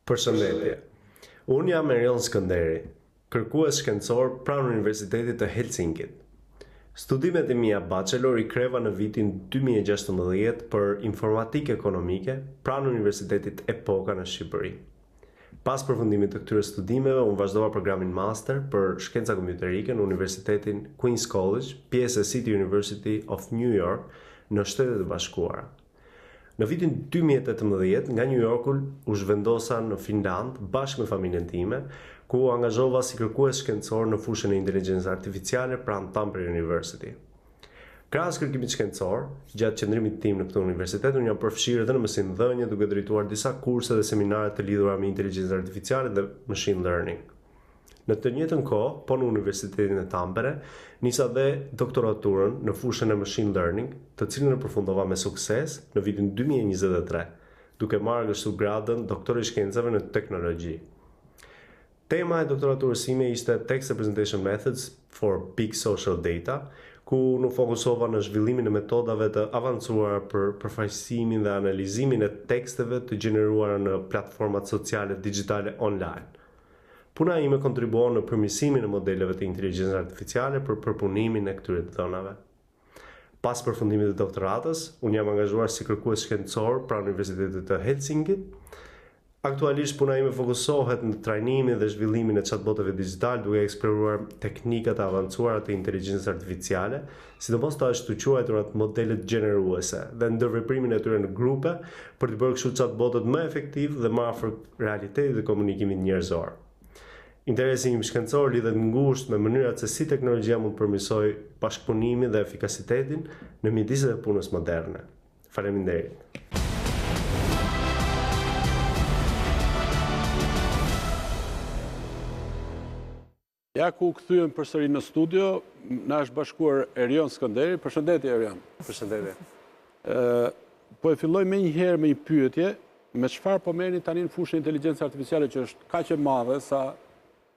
Përshëndetje. Unë jam Erion Skënderi, kërkues shkencor pranë Universitetit të Helsinkit. Studimet e mia bachelor i kreva në vitin 2016 për informatikë ekonomike pranë Universitetit Epoka në Shqipëri. Pas përfundimit të këtyre studimeve, unë vazhdova programin master për shkenca kompjuterike në Universitetin Queen's College, pjesë e City University of New York, në Shtetet e Bashkuara. Në vitin 2018, nga New Yorku u zhvendosa në Finland bashkë me familjen time, ku u angazhova si kërkues shkencor në fushën e inteligjencës artificiale pranë Tampere University. Krahas kërkimit shkencor, gjatë qëndrimit tim në këtë universitet, unë jam përfshirë edhe në mësimdhënie duke drejtuar disa kurse dhe seminare të lidhura me inteligjencën artificiale dhe machine learning. Në të njëjtën kohë, po në Universitetin e Tampere, nisa dhe doktoraturën në fushën e machine learning, të cilën e përfundova me sukses në vitin 2023, duke marrë kështu gradën doktor i shkencave në teknologji. Tema e doktoraturës sime ishte Text Representation Methods for Big Social Data, ku në fokusova në zhvillimin e metodave të avancuara për përfaqësimin dhe analizimin e teksteve të gjeneruara në platformat sociale digjitale online. Puna ime kontribuon në përmirësimin e modeleve të inteligjencës artificiale për përpunimin e këtyre dhënave. Pas përfundimit të doktoratës, unë jam angazhuar si kërkues shkencor pranë Universitetit të Helsinkit. Aktualisht puna ime fokusohet në trajnimin dhe zhvillimin e chatbotëve digital duke eksploruar teknikat e avancuara të inteligjencës artificiale, sidomos të ashtu quajturat modelet gjeneruese dhe ndërveprimin e tyre në grupe për të bërë kështu chatbotët më efektiv dhe më afër realitetit dhe komunikimit njerëzor. Interesi im shkencor lidhet ngushtë me mënyrat se si teknologjia mund të përmirësojë bashkëpunimin dhe efikasitetin në mjediset e punës moderne. Faleminderit. Ja ku kthyem përsëri në studio, na është bashkuar Erion Skënderi. Përshëndetje Erion. Përshëndetje. Po e filloj me njëherë me një pyetje, me çfarë po merrni tani në fushën e inteligjencës artificiale që është kaq e madhe sa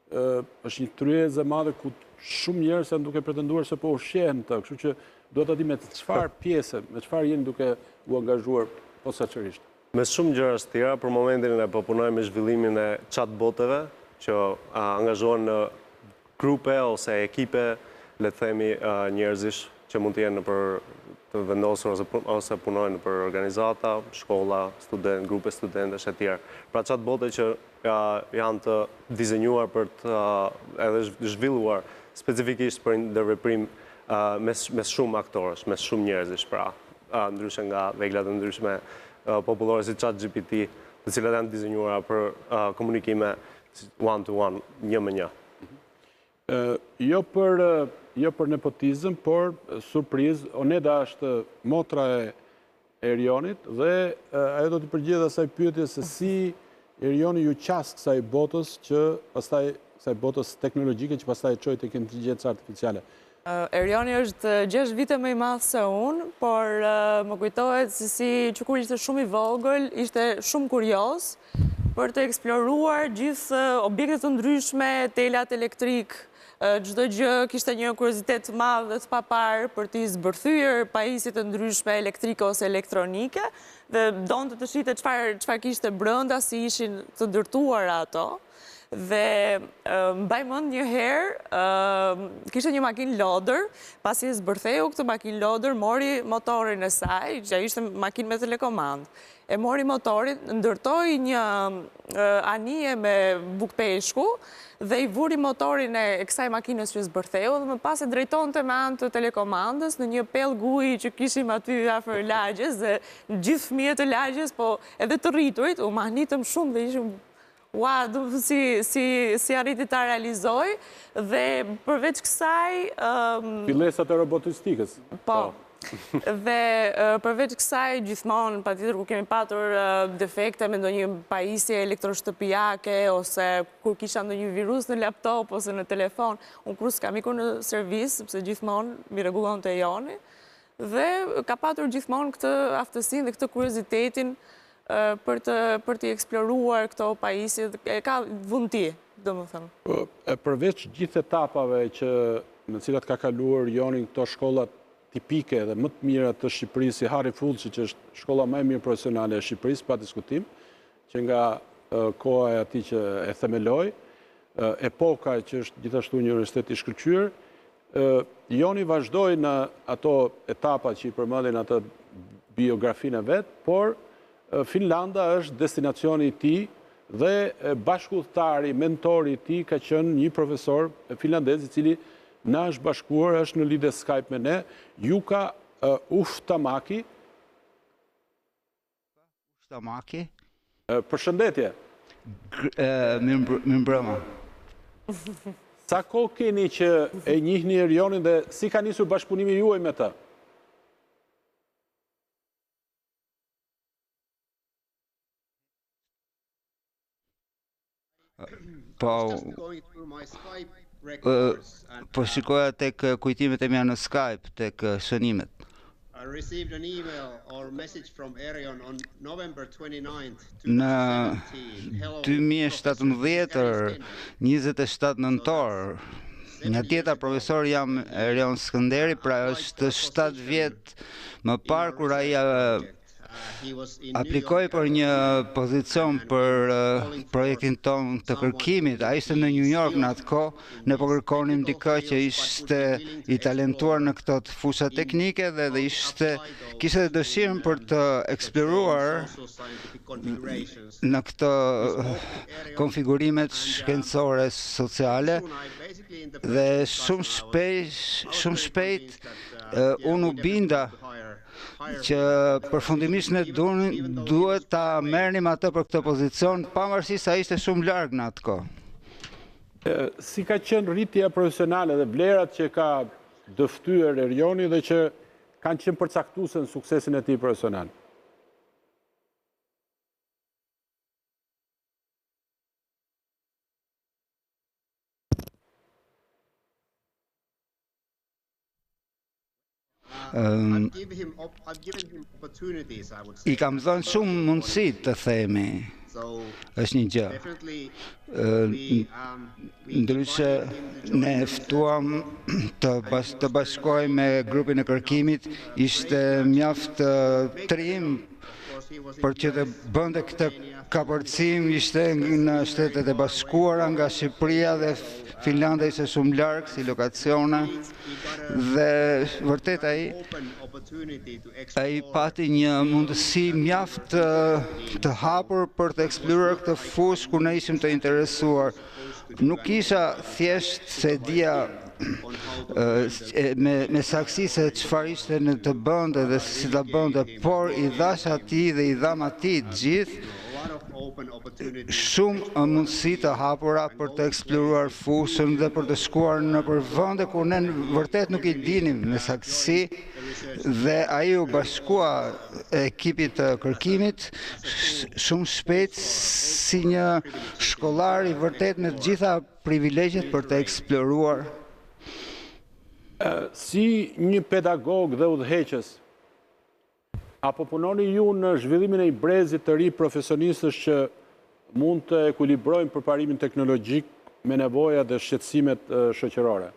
është një tryezë e madhe ku shumë njerëz janë duke pretenduar se po ushqehen të, kështu që duhet ta di me çfarë pjese, me çfarë jeni duke u angazhuar posaçërisht. Me shumë gjëra të tjera, për momentin ne po punojmë me zhvillimin e chatbotëve që angazhohen në grupe ose ekipe, le të themi njerëzish që mund të jenë për të vendosur ose punojnë për organizata, shkolla, grupe studentesh e tjerë. Pra chatbote që janë të dizenjuar për të edhe zhvilluar specifikisht për ndërveprim mes shumë aktorësh, mes shumë njerëzish, pra ndryshe nga vegla të ndryshme popullore si ChatGPT, të cilat janë dizenjuara për komunikime one to one, një me një. Jo për nepotizëm, por surprizë, Oneda është motra e Erionit dhe ajo do të përgjigjet asaj pyetje se si Erioni ju qas kësaj botës që pastaj kësaj botës teknologjike që pastaj e çoi tek inteligjenca artificiale. Erioni është 6 vite më i madh se unë, por më kujtohet se si që kur ishte shumë i vogël, ishte shumë kurioz për të eksploruar gjithë objekte të ndryshme, telat elektrik, çdo gjë kishte një kuriozitet të madh dhe të papar për t'i zbërthyer pajisje të ndryshme elektrike ose elektronike dhe donte të shihte çfarë kishte brenda, si ishin të ndërtuara ato. Dhe mbaj mend një herë, kishte një makinë lodër, pasi e zbërtheu këtë makinë lodër, mori motorin e saj, që ishte makinë me telekomandë. E mori motorin, ndërtoi një anije me bukpeshku dhe i vuri motorin e kësaj makinës që zbërtheu dhe më pas e drejtonte me anë të telekomandës në një pellë uji që kishim aty afër lagjes dhe gjithë fëmijët e lagjes, po edhe të rriturit, u mahnitëm shumë dhe ishim si arriti ta realizoj dhe përveç kësaj... Fillesat e robotistikës. Po. Dhe përveç kësaj gjithmonë, patjetër ku kemi patur defekte me ndonjë pajisje elektroshtëpiake ose kur kisha ndonjë virus në laptop ose në telefon, unë kur s'kam ikur në servis, sepse gjithmonë mi rregullonte Joni, dhe ka patur gjithmonë këtë aftësinë dhe këtë kuriozitetin për të eksploruar këto pajisje, ka vullneti, domethënë. Përveç gjithë etapave në cilat ka kaluar Joni këto shkollat tipike dhe më të mira të Shqipërisë, si Harry Fulci, që është shkolla më e mirë profesionale e Shqipërisë, pa diskutim, që nga koha e atij që e themeloi, epoka që është gjithashtu një universitet i shkëlqyer. Joni vazhdoi në ato etapa që i përmendin atë biografinë e vet, por Finlanda është destinacioni i tij dhe bashkëudhëtari, mentori i tij ka qenë një profesor finlandez i cili na është bashkuar, është në lidhje Skype me ne, Jukka Uhtamaki. Përshëndetje. Mirëmbrëma. Sa kohë keni që e njihni Erionin dhe si ka nisur bashkëpunimi juaj me të? Po shikoja tek kujtimet e mia në Skype, tek shënimet. Në 2017, 27 nëntor, nga tjetër profesor jam Erion Skënderi, pra është 7 vjet më parë kur ai aplikoi për një pozicion për projektin ton të kërkimit. Ai ishte në New York në atë kohë, ne po kërkonim dikë që ishte i talentuar në këto fusha teknike dhe kishte dëshirën për të eksploruar në këto konfigurimet shkencore sociale dhe shumë shpejt unë u binda që përfundimisht ne duhet ta merrnim atë për këtë pozicion, pavarësisht se ai ishte shumë larg në atë kohë. Si ka qenë rritja profesionale dhe vlerat që ka dëftyer Erioni dhe që kanë qenë përcaktuese në suksesin e tij profesional? I kam dhënë shumë mundësi të themi, është një gjë. Ndryshe ne ftuam të bashkojmë me grupin e kërkimit, ishte mjaft trim për që të bënte këtë kapërcim, ishte në Shtetet e Bashkuara, nga Shqipëria dhe Finlanda ishte shumë larg si lokacione dhe vërtet ai pati një mundësi mjaft të hapur për të eksploruar këtë fushë kur ne ishim të interesuar. Nuk isha thjesht se dia me saksi se çfarë ishte në të bënte dhe si ta bënte, por i dhash atij dhe i dham atij gjithë shumë mundësi të hapura për të eksploruar fushën dhe për të shkuar në vende ku ne vërtet nuk i dinim me saktësi, dhe ai u bashkua ekipit të kërkimit shumë shpejt si një shkollar i vërtet me të gjitha privilegjet për të eksploruar. Si një pedagog dhe udhëheqës, apo punoni ju në zhvillimin e një brezi të ri profesionistësh që mund të ekuilibrojnë përparimin teknologjik me nevojat dhe shqetësimet shoqërore?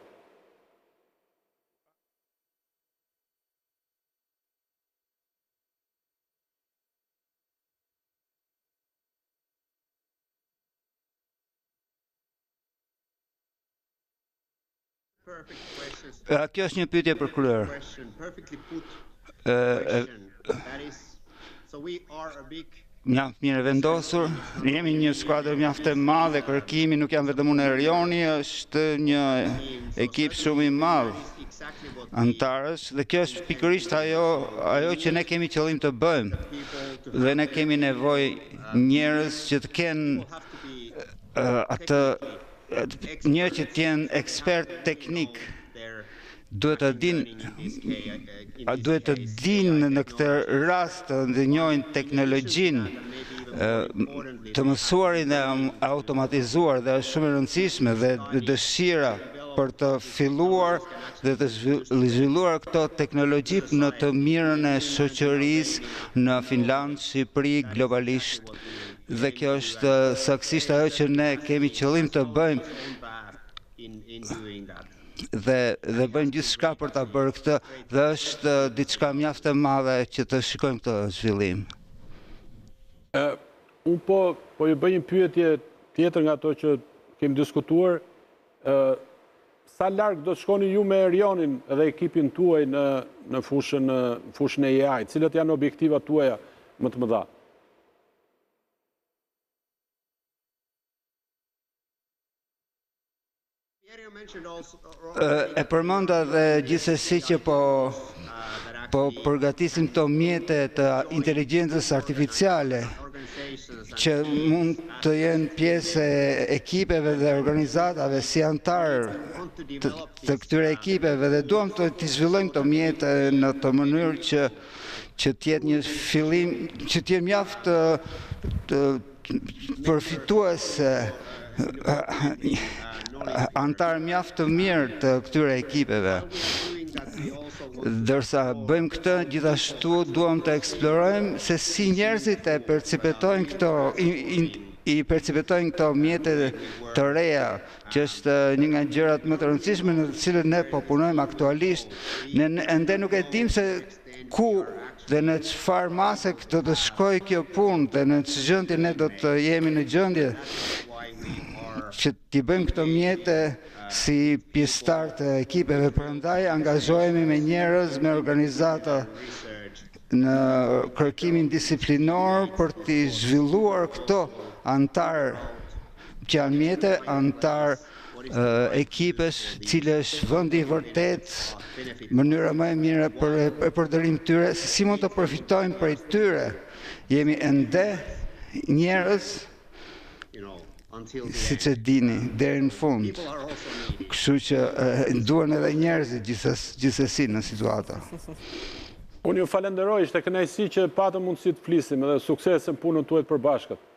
Kjo është një pyetje për kryer. Mjaft mirë vendosur, jemi një skuadër mjaft e madhe, kërkimi nuk jam vetëm unë Erioni, është një ekip shumë i madh antarësh dhe kjo është pikërisht ajo që ne kemi qëllim të bëjmë dhe ne kemi nevojë njerëz që të kenë atë njerëz që të jenë ekspert teknik. Duhet të dinë në këtë rast të ndënjojnë teknologjinë, të mësuarin e automatizuar dhe është shumë e rëndësishme dhe dëshira për të filluar dhe të zhvilluar këto teknologji në të mirën e shoqërisë në Finland, Shqipëri, globalisht. Dhe kjo është saktësisht ajo që ne kemi qëllim të bëjmë dhe bëjmë gjithçka për ta bërë këtë dhe është diçka mjaft e madhe që të shikojmë këtë zhvillim. Unë po ju bëj një pyetje tjetër nga ato që kemi diskutuar. Sa larg do të shkoni ju me Erionin dhe ekipin tuaj në fushën e AI? Cilët janë objektivat tuaja më të mëdha? E përmenda dhe gjithsesi që po përgatisim këto mjete të inteligjencës artificiale që mund të jenë pjesë e ekipeve dhe organizatave si antar të këtyre ekipeve dhe duam të zhvillojmë këto mjete në të mënyrë që të jetë një fillim, që të jetë mjaft përfituese antar mjaft të mirë të këtyre ekipeve. Dërsa bëjmë këtë, gjithashtu duam të eksplorojmë se si njerëzit e percipetojnë këto mjete të reja, që është një nga gjërat më të rëndësishme në të cilët ne po punojmë aktualisht. Ne ende nuk e dim se ku dhe në çfarë mase do të shkojë kjo punë dhe në çfarë gjendje ne do të jemi në gjendje që t'i bëjmë këto mjete si pjesëtar të ekipeve, prandaj angazhohemi me njerëz, me organizata në kërkimin disiplinor për t'i zhvilluar këto antar që janë mjete, antar ekipes, cilësh vendi vërtet, mënyra më e mire për e përdorim tyre, si mund të përfitojmë prej tyre. Jemi ende njerëz, si që dini, deri në fund. Kështu që duhen edhe njerëzit gjithsesi në situata. Unë ju falenderoj, ishte kënaqësi që patëm mundësi të flisim edhe sukses në punën tuaj të përbashkët.